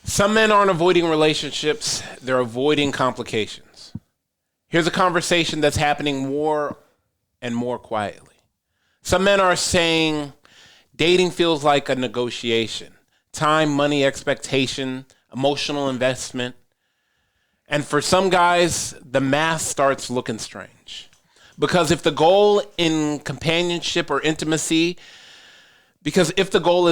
Some men aren't avoiding relationships, they're avoiding complications. Here's a conversation that's happening more and more quietly. Some men are saying dating feels like a negotiation. Time, money, expectation, emotional investment. And for some guys, the math starts looking strange. Because if the goal is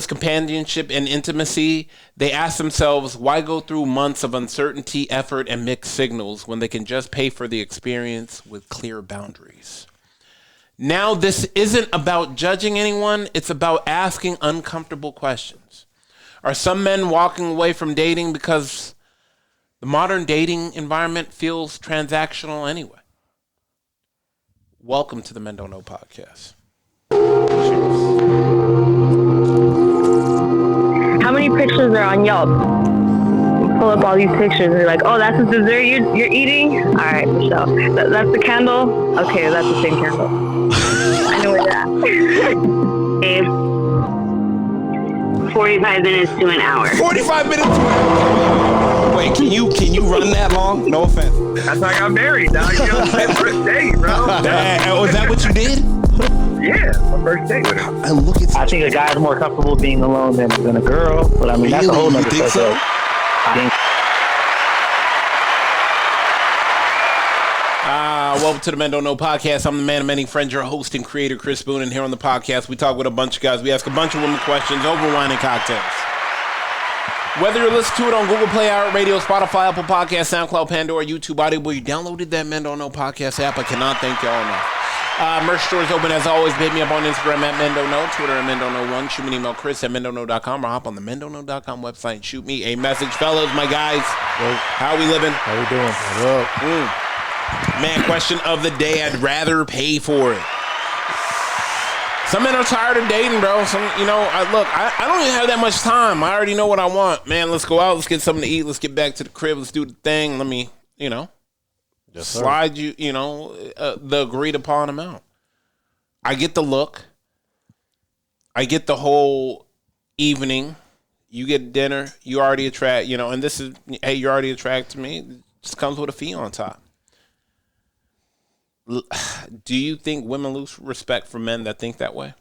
companionship and intimacy, they ask themselves, why go through months of uncertainty, effort, and mixed signals when they can just pay for the experience with clear boundaries? Now, this isn't about judging anyone. It's about asking uncomfortable questions. Are some men walking away from dating because the modern dating environment feels transactional anyway? Welcome to the Men Don't Know podcast. Cheers. How many pictures are on Yelp? You pull up all these pictures and you're like, oh, that's the dessert you're eating? All right, Michelle. That's the candle? Okay, that's the same candle. I know where you're at. 45 minutes to an hour. 45 minutes to an hour. Wait, can you run that long? No offense. That's how I got married. Now you know, my first date, bro. Was that what you did? Yeah, my first date with her. And look at I think a guy's more comfortable being alone than a girl, but I mean that's a whole nother think so? Welcome to the Men Don't Know podcast. I'm the man of many friends, your host and creator, Chris Boone. And here on the podcast, we talk with a bunch of guys. We ask a bunch of women questions over wine and cocktails. Whether you're listening to it on Google Play, iHeartRadio, Spotify, Apple Podcasts, SoundCloud, Pandora, YouTube, Audible, you downloaded that Men Don't Know podcast app. I cannot thank y'all enough. Merch store is open as always. Hit me up on Instagram at Men Don't Know, Twitter at Men Don't Know 1. Shoot me an email, Chris at MenDon'tKnow.com, or hop on the MenDon'tKnow.com website and shoot me a message. Fellas, my guys, how we living? How we doing? What up? Man, question of the day, I'd rather pay for it. Some men are tired of dating, bro. I don't even have that much time. I already know what I want. Man, let's go out. Let's get something to eat. Let's get back to the crib. Let's do the thing. Let me, slide you, the agreed upon amount. I get the look. I get the whole evening. You get dinner. You already attract, and this is, hey, you're already attracted to me. It just comes with a fee on top. Do you think women lose respect for men that think that way?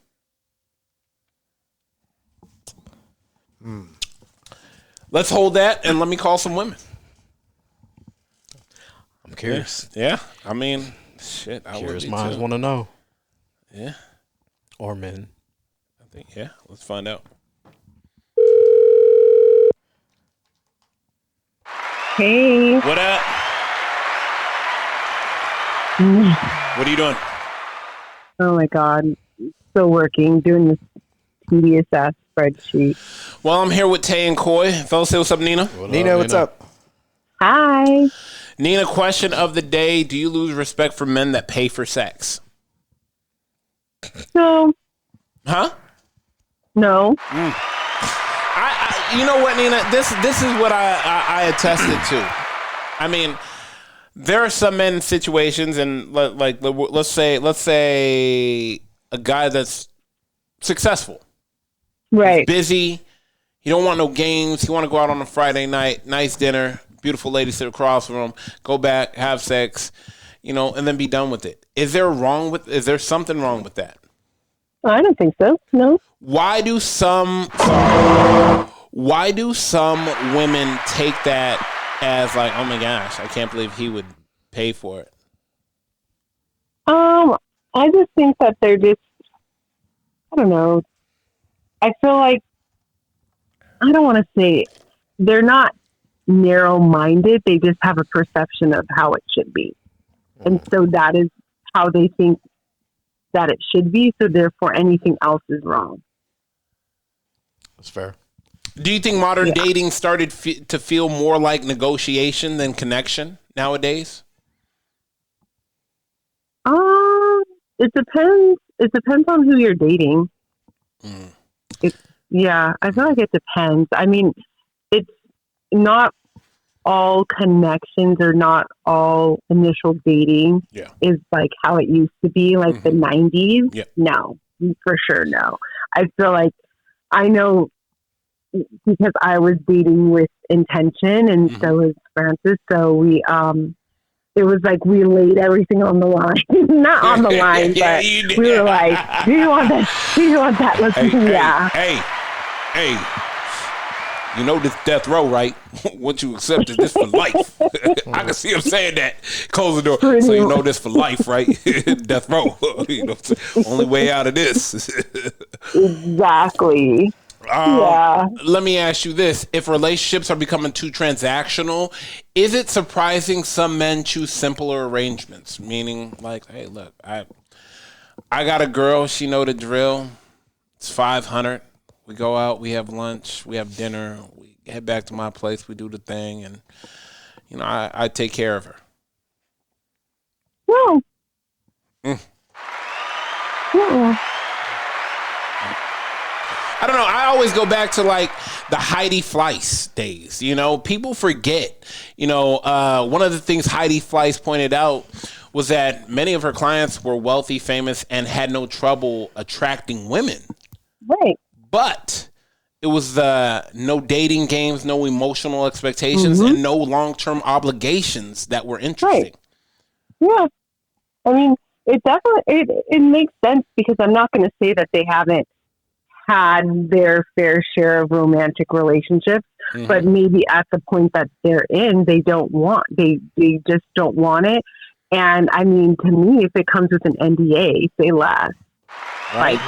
Let's hold that and let me call some women. I'm curious. Yeah. I mean, shit. I Curious would be minds too. want to know. Yeah. Or men. I think, yeah. Let's find out. Hey. What up? What are you doing? Oh, my God. Still working, doing this tedious ass spreadsheet. Well, I'm here with Tay and Coy. Fellas, say what's up, Nina. Nina, what's up? Hi. Nina, question of the day. Do you lose respect for men that pay for sex? No. Huh? No. I you know what, Nina? This is what I attested to. I mean, there are some men in situations, and let's say a guy that's successful, Right. he's busy. He don't want no games. He want to go out on a Friday night, nice dinner, beautiful lady sit across from him, go back, have sex, and then be done with it. Is there something wrong with that? I don't think so. No. Why do some women take that as like, oh my gosh, I can't believe he would pay for it? I just think that they're just, I don't know. I feel like, I don't want to say they're not narrow-minded. They just have a perception of how it should be. And so that is how they think that it should be. So therefore anything else is wrong. That's fair. Do you think modern dating started to feel more like negotiation than connection nowadays? It depends. It depends on who you're dating. I feel like it depends. I mean, it's not all connections or not all initial dating is like how it used to be, like the 90s. Yeah. No, for sure. No. I feel like I know because I was dating with intention, and so was Francis. So we, it was like we laid everything on the line, not on the line, Yeah, but you did. we were like, "Do you want that? Do you want that? Let's yeah." Hey. You know this death row, right? Once you accept it, this for life. I can see him saying that. Close the door. So you know this for life, right? Death row. You know, only way out of this. Exactly. Yeah. Let me ask you this. If relationships are becoming too transactional, is it surprising some men choose simpler arrangements? Meaning, like, hey, look, I got a girl. She know the drill. It's 500. We go out, we have lunch, we have dinner, we head back to my place, we do the thing, and, you know, I take care of her. No. I don't know. I always go back to, like, the Heidi Fleiss days. You know, people forget. You know, one of the things Heidi Fleiss pointed out was that many of her clients were wealthy, famous, and had no trouble attracting women. Right. But it was no dating games, no emotional expectations, and no long-term obligations that were interesting. Right. Yeah. I mean, it definitely, it makes sense, because I'm not going to say that they haven't had their fair share of romantic relationships, but maybe at the point that they're in, they just don't want it. And I mean, to me, if it comes with an NDA, say less. Right.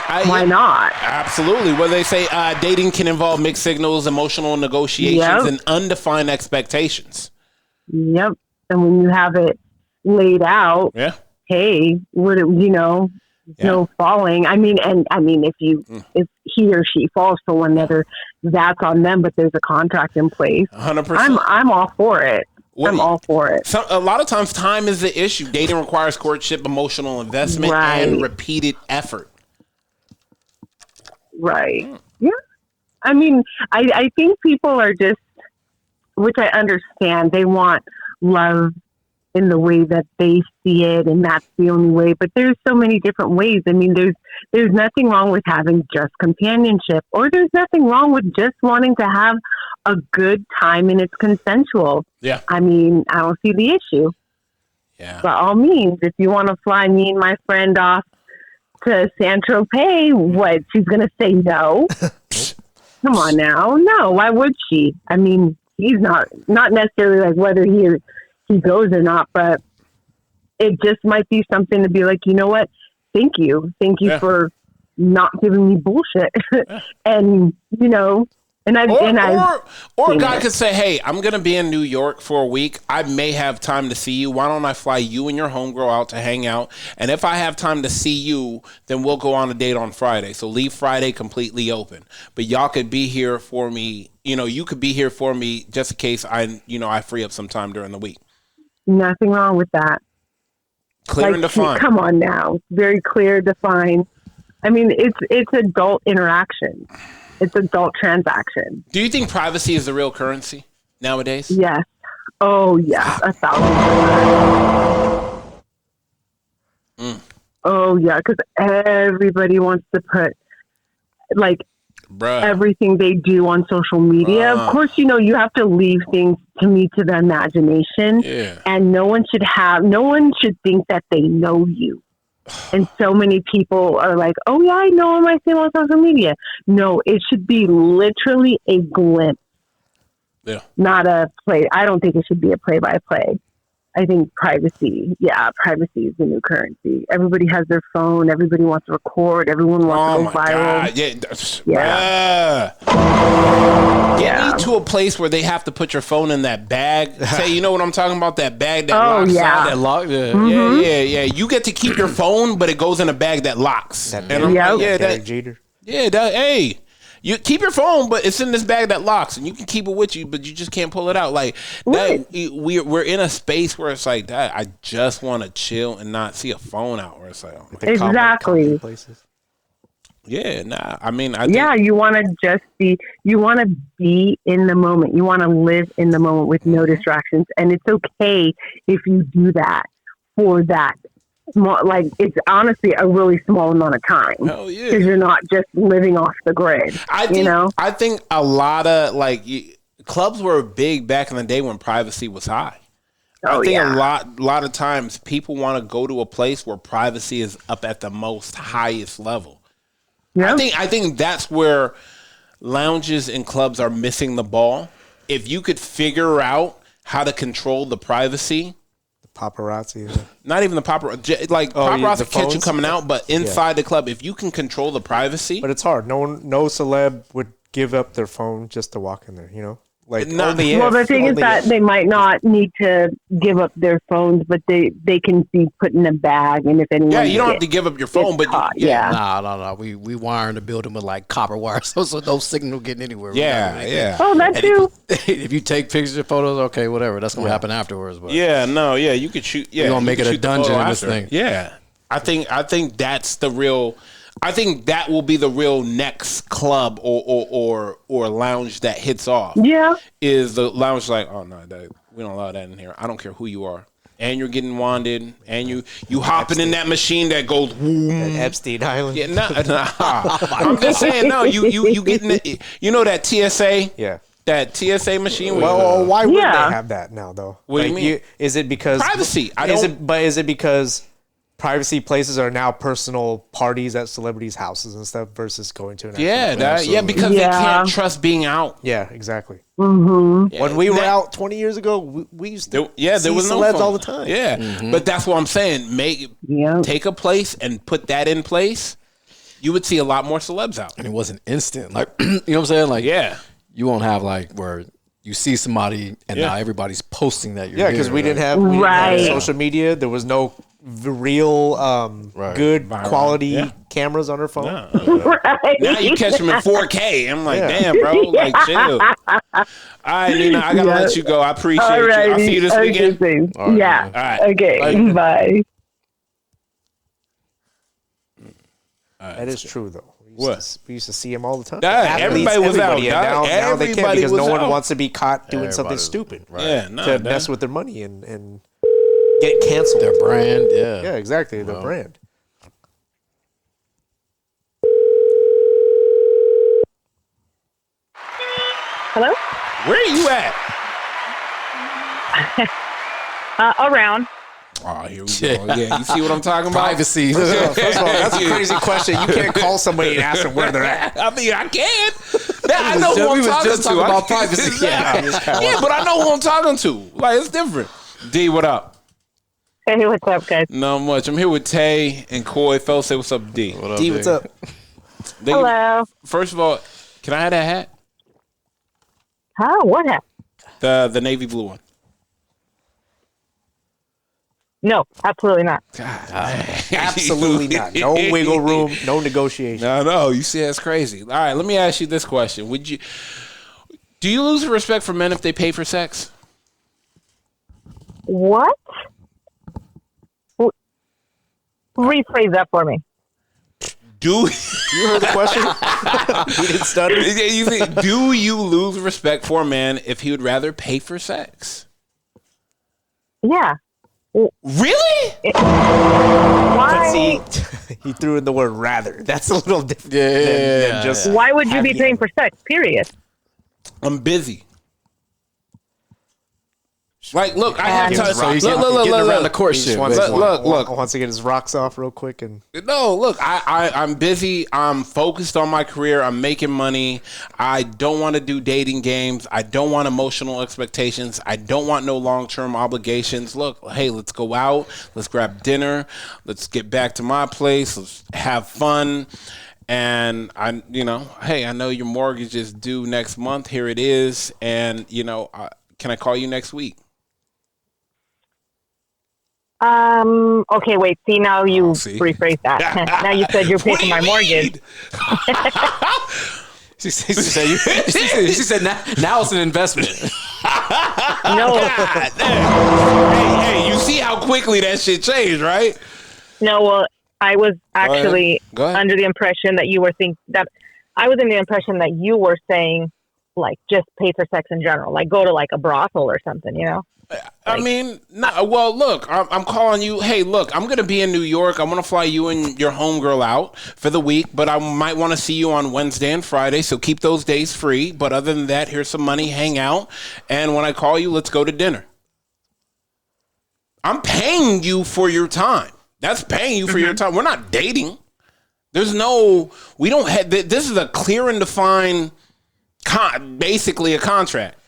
Like, why not? Absolutely. Well, they say dating can involve mixed signals, emotional negotiations, and undefined expectations. Yep. And when you have it laid out, hey, no falling. I mean, if he or she falls for one another, that's on them. But there's a contract in place. 100%. I'm all for it. I'm all for it. A lot of times time is the issue. Dating requires courtship, emotional investment, and repeated effort. Right. Yeah. I mean, I think people are just, which I understand, they want love in the way that they see it, and that's the only way. But there's so many different ways. I mean, there's nothing wrong with having just companionship, or there's nothing wrong with just wanting to have a good time and it's consensual. Yeah. I mean, I don't see the issue. Yeah. By all means, if you want to fly me and my friend off to Saint-Tropez, what, she's going to say no? Come on now. No, why would she? I mean, he's not necessarily like whether he goes or not, but it just might be something to be like, you know what? Thank you for not giving me bullshit. And, you know, or a guy could say, hey, I'm going to be in New York for a week. I may have time to see you. Why don't I fly you and your homegirl out to hang out? And if I have time to see you, then we'll go on a date on Friday. So leave Friday completely open. But y'all could be here for me. You know, you could be here for me just in case I free up some time during the week. Nothing wrong with that. Clear and defined. Come on now. Very clear, defined. I mean, it's adult interaction. It's adult transaction. Do you think privacy is the real currency nowadays? Yes. Oh, yes. 1,000%. Oh, yeah. Because everybody wants to put, like, everything they do on social media. Of course, you know, you have to leave things to the imagination. Yeah. And no one should think that they know you. And so many people are like, oh, yeah, I know him. I see him on social media. No, it should be literally a glimpse. Yeah. Not a play. I don't think it should be a play-by-play. I think privacy is the new currency. Everybody has their phone. Everybody wants to record. Everyone wants to go viral. God. Get me to a place where they have to put your phone in that bag. Say, you know what I'm talking about? That bag that locks. That lock. Yeah. You get to keep your phone, but it goes in a bag that locks. Derek Jeter. Hey. You keep your phone, but it's in this bag that locks, and you can keep it with you, but you just can't pull it out. Like that, we're in a space where it's like that. I just want to chill and not see a phone out. Where it's like exactly. Yeah, nah. I mean, you want to just be. You want to be in the moment. You want to live in the moment with no distractions, and it's okay if you do that for that small. Like it's honestly a really small amount of time Hell yeah. because you're not just living off the grid. I think a lot of clubs were big back in the day when privacy was high. I think a lot of times people want to go to a place where privacy is up at the most highest level. Yeah. I think that's where lounges and clubs are missing the ball. If you could figure out how to control the privacy, Paparazzi. not even the paparazzi, the catch you phones? coming out, but inside the club, if you can control the privacy, But it's hard. No celeb would give up their phone just to walk in there, you know? Like, No. The thing is that they might not need to give up their phones, but they can be put in a bag, and if anyone you don't have to give up your phone, but caught, No. We wiring the building with like copper wire, so no signal getting anywhere. yeah. Oh, that too. If you take pictures or photos, okay, whatever. That's gonna happen afterwards. But You could shoot. Yeah, You're gonna make you it a could shoot the dungeon photo in this after. thing. Yeah, I think that's the real. I think that will be the real next club or lounge that hits off. Yeah. Is the lounge like, oh no, we don't allow that in here. I don't care who you are, and you're getting wanded, and you hopping in that machine that goes. Whoom. Epstein Island. Yeah, I'm just saying, no, you getting it. You know that TSA. Yeah. That TSA machine. Well, why would Yeah. they have that now, though? What do you mean? Is it because Privacy. Is it because privacy places are now personal parties at celebrities' houses and stuff versus going to an actual place? because they can't trust being out. Yeah, exactly. Mm-hmm. When we were out 20 years ago, we used to there see was no celebs phone. all the time. Yeah, but that's what I'm saying. Take a place and put that in place. You would see a lot more celebs out. and it wasn't instant. Like you know what I'm saying? Like Yeah. you won't have like where you see somebody and Yeah. now everybody's posting that you're Yeah, because here, we didn't right? have Right. social media. There was no real good Viral. quality Yeah. cameras on our phone. Right. Now you catch them in 4K. I'm like, Yeah. damn, bro. Like, chill. All right, Nina, I gotta let you go. I appreciate you. I'll see you this weekend. All right, Yeah. man. All right. Okay. Bye. That is true, though. We used to see them all the time. Yeah, Athletes, everybody was out, and dog. now they can't Everybody because no was one out. wants to be caught doing something Everybody's- stupid Yeah, no, to dog. mess with their money and get canceled. Their brand, yeah. Yeah, exactly. Their brand. Hello? Where are you at? Around. Oh, here we go. Yeah, you see what I'm talking about? Privacy. First of all, that's a crazy question. You can't call somebody and ask them where they're at. I mean, I can. I know who we I'm was talking just to. talking I about can't- privacy. Yeah, but I know who I'm talking to. Like, it's different. D, what up? Hey, what's up, guys? Not much. I'm here with Tay and Coy. Fellas, say what's up, D. What up, D, what's Jay? up? They- Hello. First of all, can I have that hat? Huh? What happened? The navy blue one. No, absolutely not. Absolutely not. No wiggle room. No negotiation. No. You see, that's crazy. All right, let me ask you this question: do you lose respect for men if they pay for sex? What? Rephrase that for me. Do You heard the question? He didn't stutter. you think, do you lose respect for a man if he would rather pay for sex? Yeah. Really? Why? See, he threw in the word rather. That's a little different Yeah. than just. Why would you be having paying it. for sex? Period. I'm busy. Like, look, I have Get time. his rocks Look, off. look, Getting look, around the look. court He shit. just wants, basically. Look. wants to get his rocks off real quick and No, look, I'm busy. I'm focused on my career. I'm making money. I don't want to do dating games. I don't want emotional expectations. I don't want no long-term obligations. Look, hey, let's go out. Let's grab dinner. Let's get back to my place. Let's have fun. And I know your mortgage is due next month. Here it is. And, can I call you next week? Okay, wait. See, now you see. rephrase that. Now you said you're What do paying you my mortgage. mean? She said now it's an investment. No, God damn. Hey, you see how quickly that shit changed, right? no. Well, I was actually Go ahead. under the impression that you were saying like just pay for sex in general, like go to like a brothel or something, you know? I mean, no, well, look, I'm calling you. Hey, look, I'm going to be in New York. I'm going to fly you and your homegirl out for the week, but I might want to see you on Wednesday and Friday, so keep those days free. But other than that, here's some money, hang out, and when I call you, let's go to dinner. I'm paying you for your time. That's paying you for your time. We're not dating. We don't have, this is a clear and defined, basically a contract.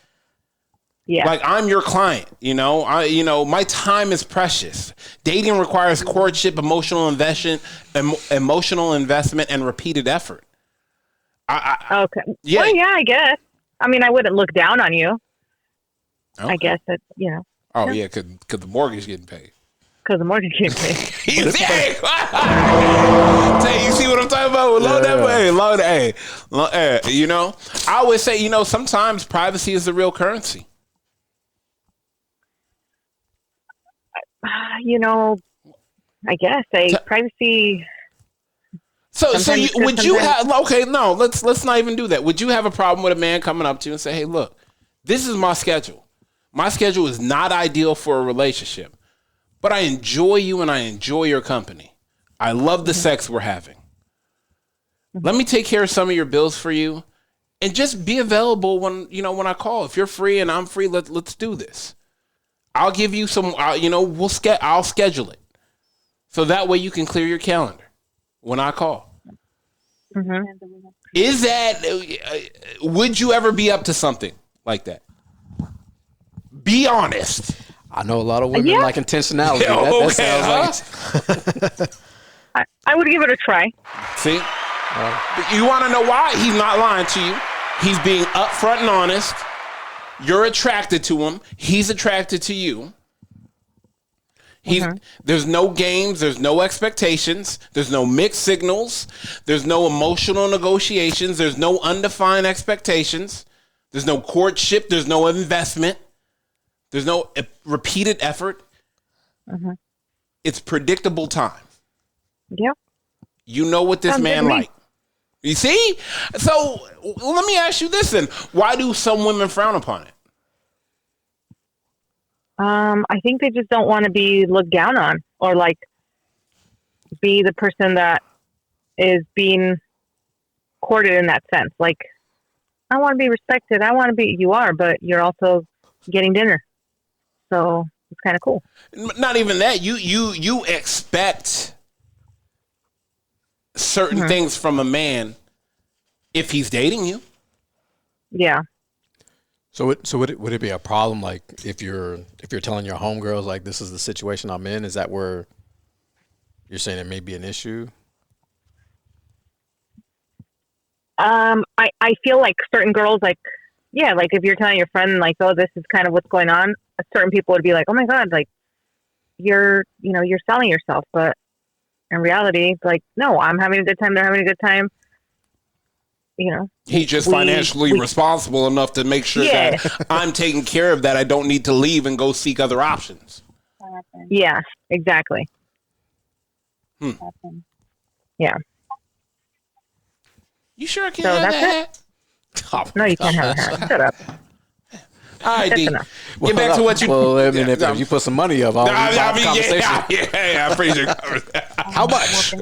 Yeah. Like, I'm your client, my time is precious. Dating requires courtship, emotional investment, and repeated effort. Okay. Yeah. Well, yeah, I guess. I mean, I wouldn't look down on you. Okay. I guess that, Oh, yeah, because the mortgage is getting paid. because the mortgage getting paid. You see? Tay, you see what I'm talking about? Load that way. I always say, sometimes privacy is the real currency. I guess privacy. So Sometimes it's good, would you sometimes- have? Okay, no, let's not even do that. Would you have a problem with a man coming up to you and say, "Hey, look, this is my schedule. My schedule is not ideal for a relationship, but I enjoy you and I enjoy your company. I love the sex we're having. Let me take care of some of your bills for you, and just be available when I call. If you're free and I'm free, let's do this. I'll give you some. I'll schedule it, so that way you can clear your calendar when I call." Is that? Would you ever be up to something like that? Be honest. I know a lot of women like intentionality. Yeah, That sounds like I would give it a try. See? You want to know why? He's not lying to you. He's being upfront and honest. You're attracted to him. He's attracted to you. There's no games. There's no expectations. There's no mixed signals. There's no emotional negotiations. There's no undefined expectations. There's no courtship. There's no investment. There's no repeated effort. It's predictable time. Yep. You know what this Sounds man good to me. like. You see? So let me ask you this then. Why do some women frown upon it? I think they just don't want to be looked down on or be the person that is being courted in that sense. Like, I want to be respected. You are, but you're also getting dinner. So it's kind of cool. Not even that. You expect certain things from a man if he's dating you. Yeah. So would it be a problem, like, if you're telling your homegirls, like, this is the situation I'm in? Is that where you're saying it may be an issue? I feel like certain girls, like if you're telling your friend, like, oh, this is kind of what's going on, certain people would be like, oh my God, like, you're selling yourself. But in reality, like, no, I'm having a good time. They're having a good time. He's just financially responsible enough to make sure that I'm taking care of that. I don't need to leave and go seek other options. Yeah, exactly. Yeah. You sure I can't So have that's that? No, you can't have her. Shut up. All right, D. enough. Get back to what you. Well, I mean, if you put some money up, conversation. Yeah, I appreciate it. How much?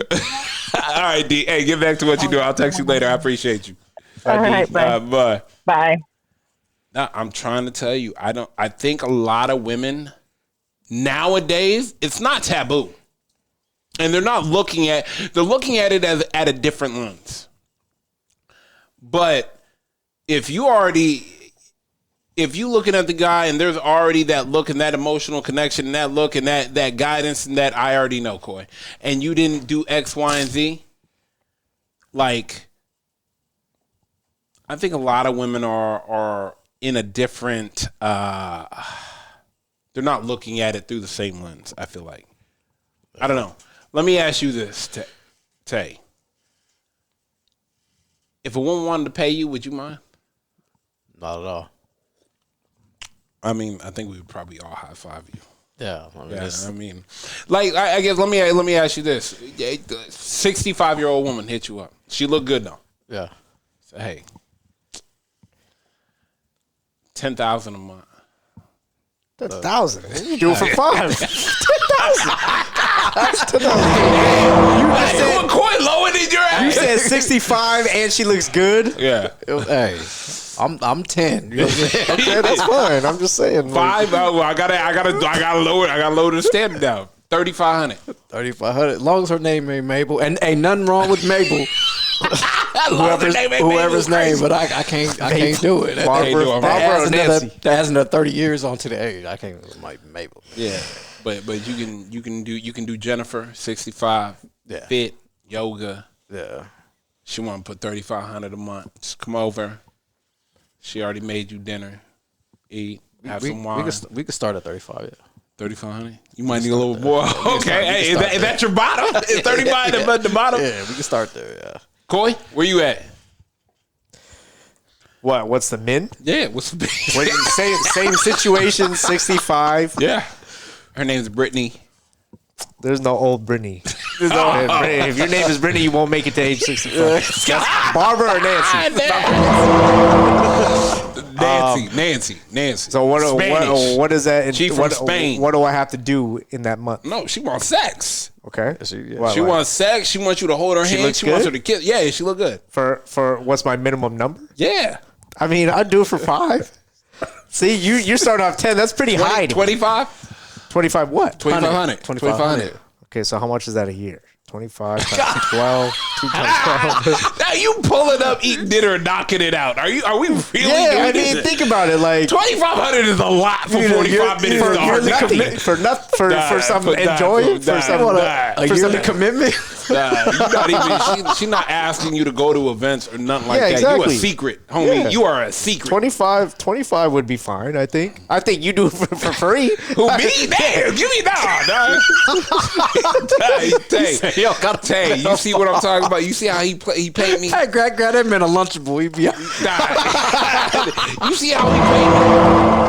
All right, D. Hey, get back to what you do. I'll text you later. I appreciate you. All right, bye. Bye. Bye. Now, I'm trying to tell you, I think a lot of women nowadays, it's not taboo. And they're looking at it as at a different lens. But if you looking at the guy and there's already that look and that emotional connection and that look and that guidance and that I already know, Coy, and you didn't do X, Y, and Z, like, I think a lot of women are in a different, they're not looking at it through the same lens, I feel like. I don't know. Let me ask you this, Tay. If a woman wanted to pay you, would you mind? Not at all. I mean, I think we would probably all high five you. Yeah, I mean, like, I guess let me ask you this: 65-year-old woman hit you up. She looked good though. Yeah. So hey, $10,000 a month. 10,000. You do it for 5. 10,000. That's 10,000. Hey, Coy lower than your ass. You said 65 and she looks good. Yeah. Hey, I'm 10. You know what I'm saying? Okay, that's fine. I'm just saying. 5. Well, I gotta lower the standard down. 3,500. 3,500. As long as her name ain't Mabel, and ain't nothing wrong with Mabel. whoever's name, but I can't do it. Barbara or Nancy. That has another 30 years on to the age. I can't like Mabel. Yeah, but you can do Jennifer 65. Yeah. Fit yoga. Yeah. She want to put 3,500 a month. Just come over. She already made you dinner. Eat. Have some wine. We could start at 35. Yeah. 3,500. You might need a little more. Okay. Hey, is that your bottom? Is 35 the bottom? Yeah, we can start there. Yeah. Coy, where you at? What's the min? Yeah. What's the Same situation. 65. Yeah. Her name's Brittany. There's no old Brittany. There's no old Brittany. If your name is Brittany, you won't make it to age 65. That's Barbara or Nancy? Nancy. So what is that? She from Spain. What do I have to do in that month? No, she wants sex. Okay. She wants sex. She wants you to hold her hand. She wants her to kiss. Yeah, she look good. For what's my minimum number? Yeah. I mean, I'd do it for 5. See, you're starting off 10. That's pretty high. 25? 25 what? 2,500. 2,500. Okay, so how much is that a year? 25 times 12. 2 times 12. Now you pulling up, eating dinner, and knocking it out. Are we really Yeah, doing I mean, this? think about it. Like 2,500 is a lot for 45 minutes. for some commitment. You're not even. She's not asking you to go to events or nothing like that. Exactly. You a secret, homie. Yeah. You are a secret. 25 would be fine. I think you do it for free. Who me? Damn, give me that, dog. Yo, Tay, you see what I'm talking about? You see how he paid me? Hey, grab that man a Lunchable. He be You see how he paid me?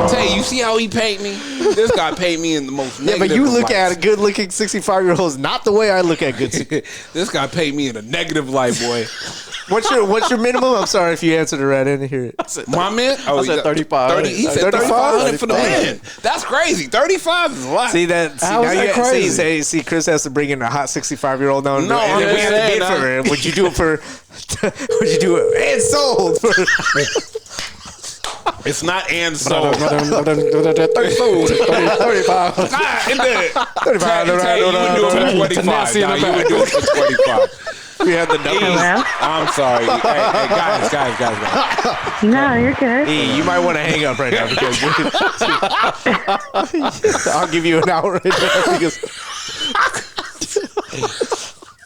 Tay, you see how he paid me? This guy paid me in the most negative. Yeah, but you look lights. at good-looking 65-year-olds not the way I look at good. This guy paid me in a negative light, boy. What's your minimum? I'm sorry if you answered it right. I didn't hear it. My man? I said 35. He said 3,500 for the man. That's crazy. 35 is a lot. See that? How is that crazy? See, Chris has to bring in a hot 65-year-old now. No, and I'm we have to saying, bid for her. Would you do it for? Would you do it and sold for? It's not and sold. 35. You would do it for 25. You would do it for 25. We had the numbers. Hello? I'm sorry. Hey, guys. No, you're good. E, you might want to hang up right now because I'll give you an hour right now because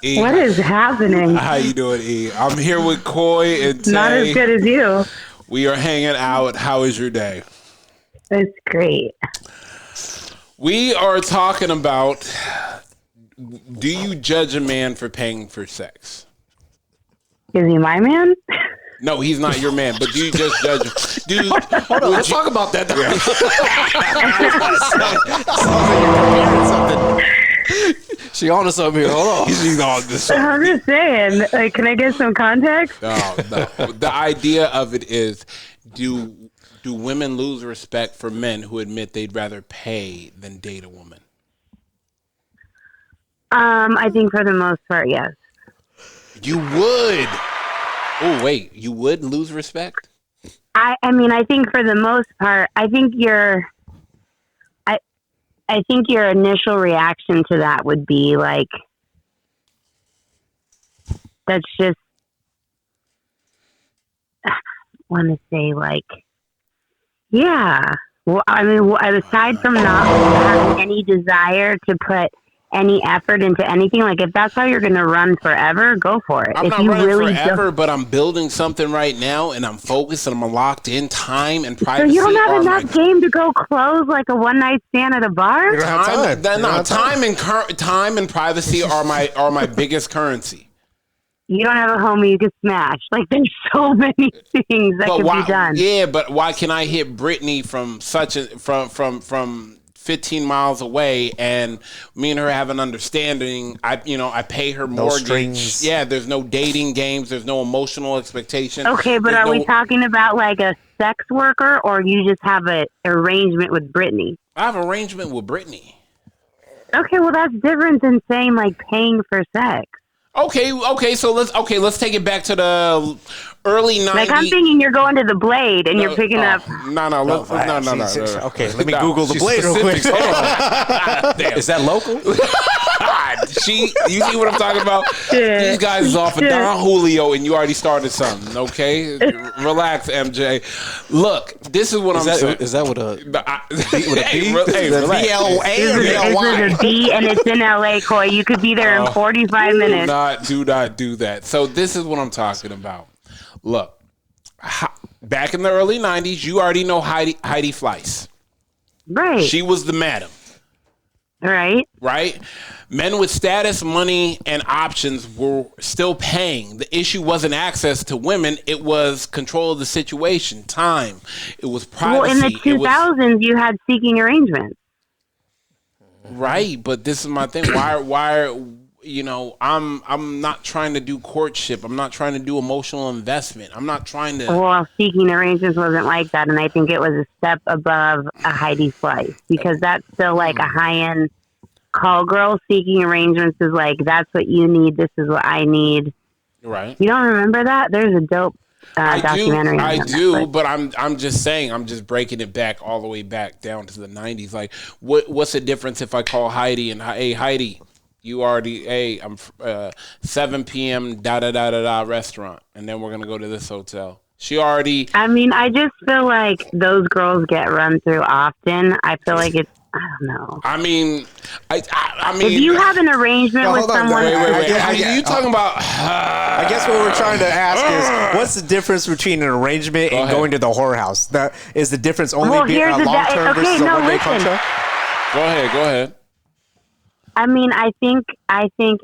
E, What is happening? how you doing, E? I'm here with Coy and Tay. Not as good as you. We are hanging out. How is your day? It's great. We are talking about, do you judge a man for paying for sex? Is he my man? No, he's not your man, but do you just judge him? Hold on, let's talk about that. She on to something here. Hold on. He's on this. I'm just saying. Like, can I get some context? No. The idea of it is, do women lose respect for men who admit they'd rather pay than date a woman? I think for the most part, yes. You would. Oh, wait. You would lose respect? I mean, I think for the most part, I think your initial reaction to that would be like, that's just, I want to say like, yeah. Well, I mean, aside from not having any desire to put any effort into anything, like if that's how you're going to run forever, go for it. I'm if not you running really forever, but I'm building something right now, and I'm focused, and I'm locked in. Time and so privacy. you don't have are enough my- game to go close like a one night stand at a bar. Time and privacy are my biggest currency. You don't have a homie you can smash. Like there's so many things that But could why? be done. Yeah, but why can I hit Brittany from from 15 miles away, and me and her have an understanding? I pay her mortgage. strings. Yeah, there's no dating games. There's no emotional expectation. Okay, but There's are we talking about like a sex worker, or you just have an arrangement with Brittany? I have arrangement with Brittany. Okay, well, that's different than saying like paying for sex. Okay, so let's take it back to the early 90s. Like, I'm thinking you're going to the Blade and you're picking up. No. Okay, let me Google the Blade real quick. Damn. Is that local? You see what I'm talking about? These guys is off of Don Julio, and you already started something. Okay, relax, MJ. Look, this is what I'm saying. Is that with a Hey, relax. It's with a B and it's in LA, Coy. You could be there in 45 minutes. Do not do that. So this is what I'm talking about. Look, back in the early 90s, you already know Heidi Fleiss. Right. She was the madam. Right? Men with status, money, and options were still paying. The issue wasn't access to women. It was control of the situation, time. It was privacy. Well, in the 2000s, you had seeking arrangements. Right, but this is my thing. Why I'm not trying to do courtship. I'm not trying to do emotional investment. I'm not trying to. Well, seeking arrangements wasn't like that, and I think it was a step above a Heidi Fleiss because that's still like a high-end call girl. Seeking arrangements is like, that's what you need. This is what I need. Right. You don't remember that? There's a dope documentary. I do, but I'm just saying. I'm just breaking it back all the way back down to the 90s. Like, what's the difference if I call Heidi and hey Heidi? You already, hey, I'm 7 p.m. restaurant, and then we're gonna go to this hotel. She already. I mean, I just feel like those girls get run through often. I feel like it's. I don't know. I mean, I mean, if you have an arrangement with someone, wait. You talking about? I guess what we're trying to ask is, what's the difference between an arrangement and going to the whorehouse? That is the difference only being a long term versus a one-day contract. Go ahead. I mean, I think,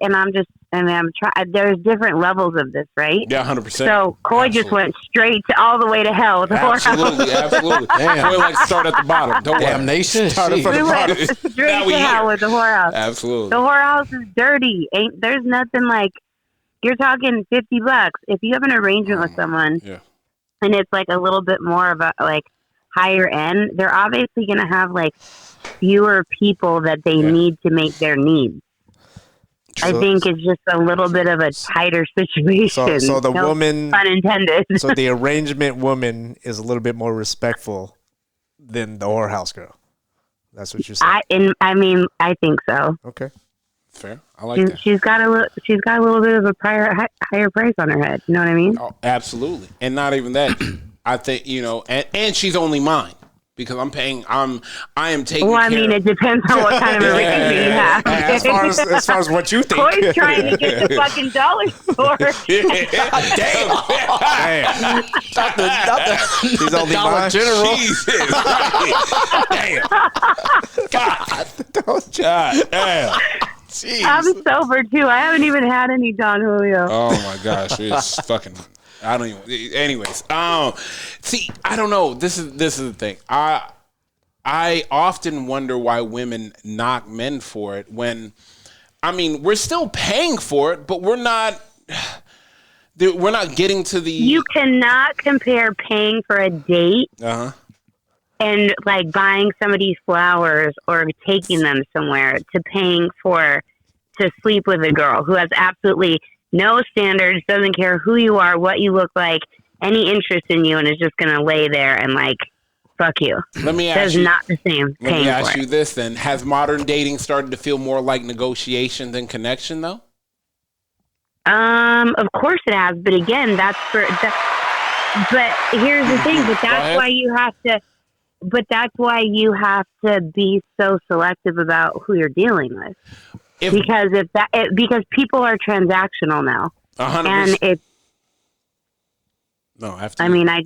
and I'm trying. There's different levels of this, right? Yeah, 100%. So Coy just went straight all the way to hell with the absolutely. Damn. Coy like start at the bottom. Don't Damn worry. nation. We went straight to hell with the whorehouse. Absolutely. The whorehouse is dirty. There's nothing like. You're talking $50. If you have an arrangement with someone, and it's like a little bit more of a like higher end, they're obviously going to have like fewer people that they need to make their needs. I think it's just a little bit of a tighter situation. So the woman, pun intended. So the arrangement woman is a little bit more respectful than the whorehouse girl. That's what you're saying. I think so. Okay, fair. I like that. She's got a little bit of a higher price on her head. You know what I mean? Oh, absolutely, and not even that. I think and she's only mine. Because I'm paying, I am taking. Well, I mean, it depends on what kind of arrangement you have. As far as what you think. Coy's trying to get the fucking dollar store. Damn. She's only Dollar General. Jesus. Damn. God damn. Jeez. I'm sober too. I haven't even had any Don Julio. Oh my gosh, it's fucking. I don't even. Anyways, see, I don't know. This is the thing. I often wonder why women knock men for it when, I mean, we're still paying for it, but we're not getting to the. You cannot compare paying for a date and like buying somebody's flowers or taking them somewhere to paying to sleep with a girl who has absolutely no standards, doesn't care who you are, what you look like, any interest in you, and is just going to lay there and like, fuck you. Let me ask you. Not the same. Let me ask you this then. Has modern dating started to feel more like negotiation than connection though? Of course it has, but again, but here's the thing, but that's why you have to, be so selective about who you're dealing with. Because people are transactional now, 100%. and it's. No, after. I mean, I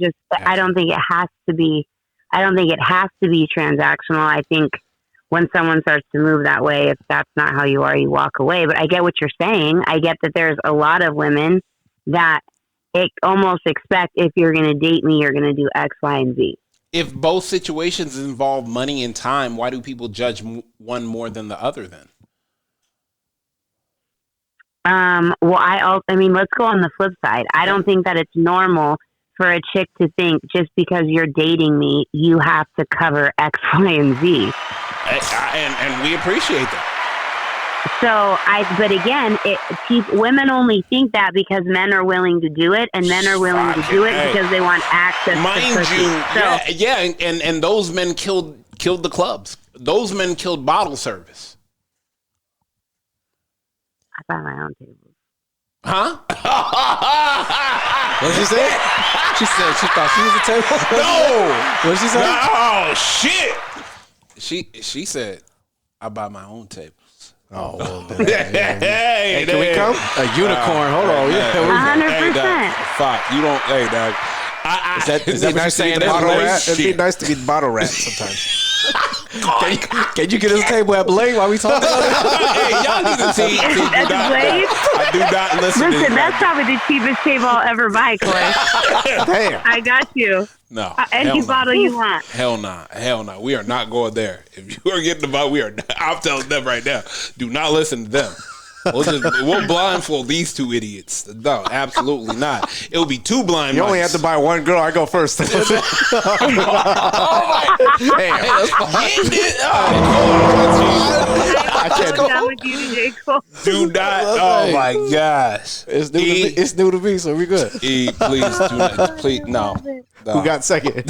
don't think it has to be. I don't think it has to be transactional. I think when someone starts to move that way, if that's not how you are, you walk away. But I get what you're saying. I get that there's a lot of women that almost expect if you're going to date me, you're going to do X, Y, and Z. If both situations involve money and time, why do people judge one more than the other then? Well, I mean, let's go on the flip side. I don't think that it's normal for a chick to think just because you're dating me, you have to cover X, Y, and Z. And we appreciate that. So but again, women only think that because men are willing to do it, and men are willing to do it because they want access to pussy. And those men killed the clubs. Those men killed bottle service. I buy my own table. Huh? What did she say? She said she thought she was a table. No. What did she say? Oh shit. She said, I buy my own tables. Oh, well, hey, can we come? A unicorn. Hold on. Yeah. 100%. Fuck. You don't. Hey, dog. Is that what you're saying? It'd be nice to be the bottle rat sometimes. Can you get us a table at Blade while we talk about it? Hey, y'all need to see. At the Blade? I do not listen. Listen, that's probably the cheapest table I'll ever buy, Corey. Damn. I got you. No. Any bottle you want. Hell nah. Hell nah. We are not going there. If you are getting the bottle, we are not. I'm telling them right now. Do not listen to them. We'll blindfold these two idiots. No, absolutely not. It'll be two blind You mice. only have to buy one girl. I go first. Hey, I can't down with you today, Cole. do not. Oh my gosh. It's new to me, so we good. E, please do not. Please, no. Who got second?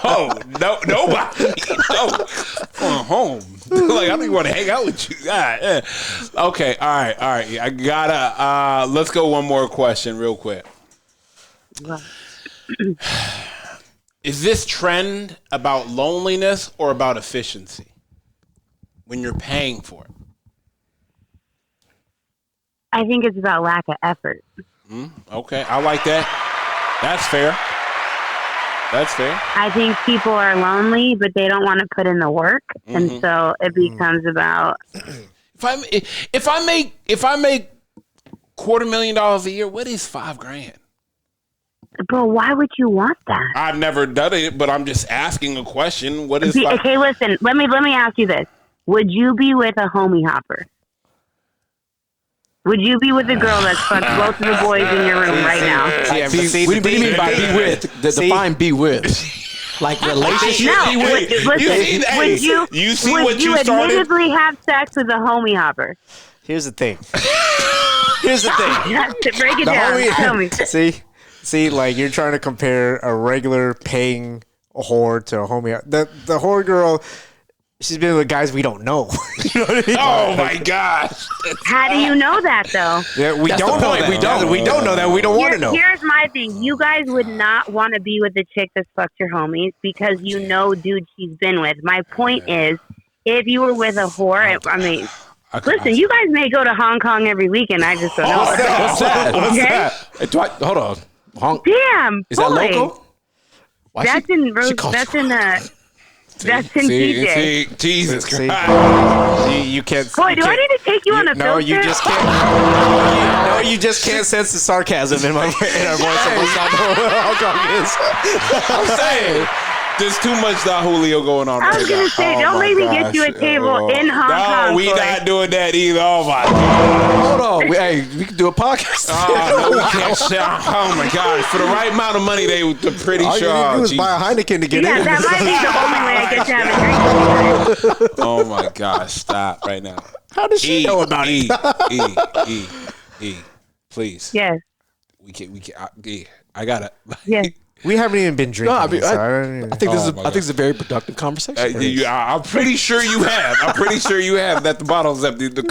Oh, no, nobody. No. Going home. Like, I don't even want to hang out with you. God, yeah. Okay, all right. I gotta, let's go one more question real quick. Is this trend about loneliness or about efficiency when you're paying for it? I think it's about lack of effort. Okay, I like that. That's fair. I think people are lonely, but they don't want to put in the work, and so it becomes about. If I make $250,000 a year, what is $5,000? But why would you want that? I've never done it, but I'm just asking a question. What is okay? Listen, let me ask you this: would you be with a homie hopper? Would you be with a girl that's fucked both of the boys in your room right now? What do you mean by be with? Define be with. Like relationship be with. Listen, would you admittedly have sex with a homie hopper? Here's the thing. Break it down. Tell me. See, like you're trying to compare a regular paying whore to a homie. The whore girl, she's been with guys we don't know. You know what I mean? Oh my gosh! How do you know that though? Yeah, we don't know that. We don't know that. We don't want to know. Here's my thing: you guys would not want to be with the chick that's fucked your homies because you know dude she's been with. My point is, if you were with a whore, listen, you guys may go to Hong Kong every weekend. I just don't know. What's that? Okay? Hey, hold on. Damn, is that local? That's in TJ. See, Jesus Christ. You can't. Boy, do I need to take you on a filter? No, you just can't. No, you just can't sense the sarcasm in our voice. I'm saying there's too much Da Julio going on. I was gonna say, don't make me get you a table in Hong Kong. No, we not doing that either. Oh my God. Hold on. We can do a podcast. No, we can't. Oh my God. For the right amount of money, they're pretty All sure. you need to do is buy a Heineken to get in. Yeah, that might be the only way I get to have a drink. Oh my gosh! Stop right now. How does she know about it? Please. Yes. We can. I gotta. Yes. We haven't even been drinking. No, I think this Oh, is a very productive conversation. I'm pretty sure you have. That the bottle's empty. The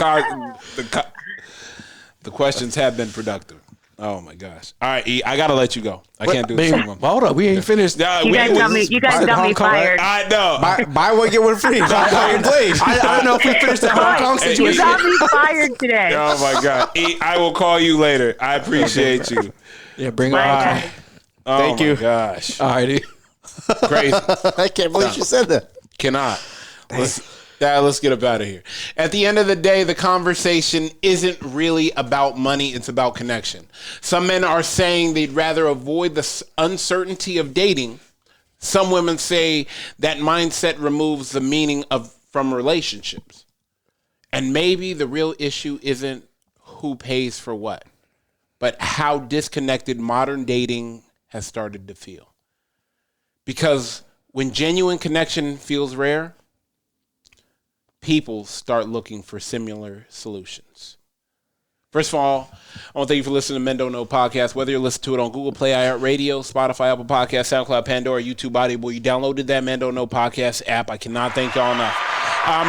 questions have been productive. Oh my gosh! All right, E, I gotta let you go. I can't do this anymore. Hold up, we ain't finished. You guys got me fired. I know. Buy one get one free. I don't know if we finished that Hong Kong You situation. got me fired today. Oh my God! E, I will call you later. I appreciate you. Yeah, bring it Bye. on. Oh Thank you. My gosh! All righty. Crazy. I can't believe you said that. Cannot. Let's get up out of here. At the end of the day, the conversation isn't really about money. It's about connection. Some men are saying they'd rather avoid the uncertainty of dating. Some women say that mindset removes the meaning from relationships. And maybe the real issue isn't who pays for what, but how disconnected modern dating has started to feel. Because when genuine connection feels rare, people start looking for similar solutions. First of all, I want to thank you for listening to Men Don't Know Podcast. Whether you listen to it on Google Play, iHeartRadio, Spotify, Apple Podcasts, SoundCloud, Pandora, YouTube, Audible, you downloaded that Men Don't Know Podcast app. I cannot thank y'all enough.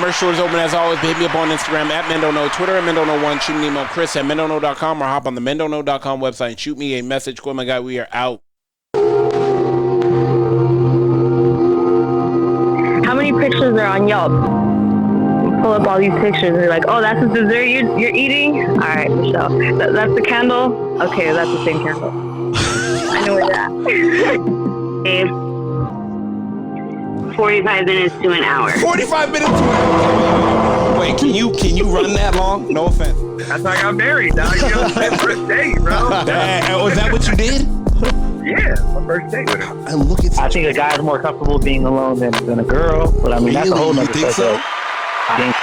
Merch store is open as always. Hit me up on Instagram at Men Don't Know, Twitter at Men Don't Know 1. Shoot me an email, Chris at MenDon'tKnow.com, or hop on the MenDon'tKnow.com website and shoot me a message. Go, my guy, we are out. How many pictures are on Yelp? You pull up all these pictures and you're like, oh, that's the dessert you're eating? All right, Michelle. That's the candle? Okay, that's the same candle. I know where that. 45 minutes to an hour. 45 minutes to an hour. Wait, can you run that long? No offense. That's how I got married, dog. You know, my first date, bro. Was that what you did? Yeah, my first date with her. And look at I think a guy's more comfortable being alone than a girl, but I mean, that's a whole Really? nother You think so? subject. I think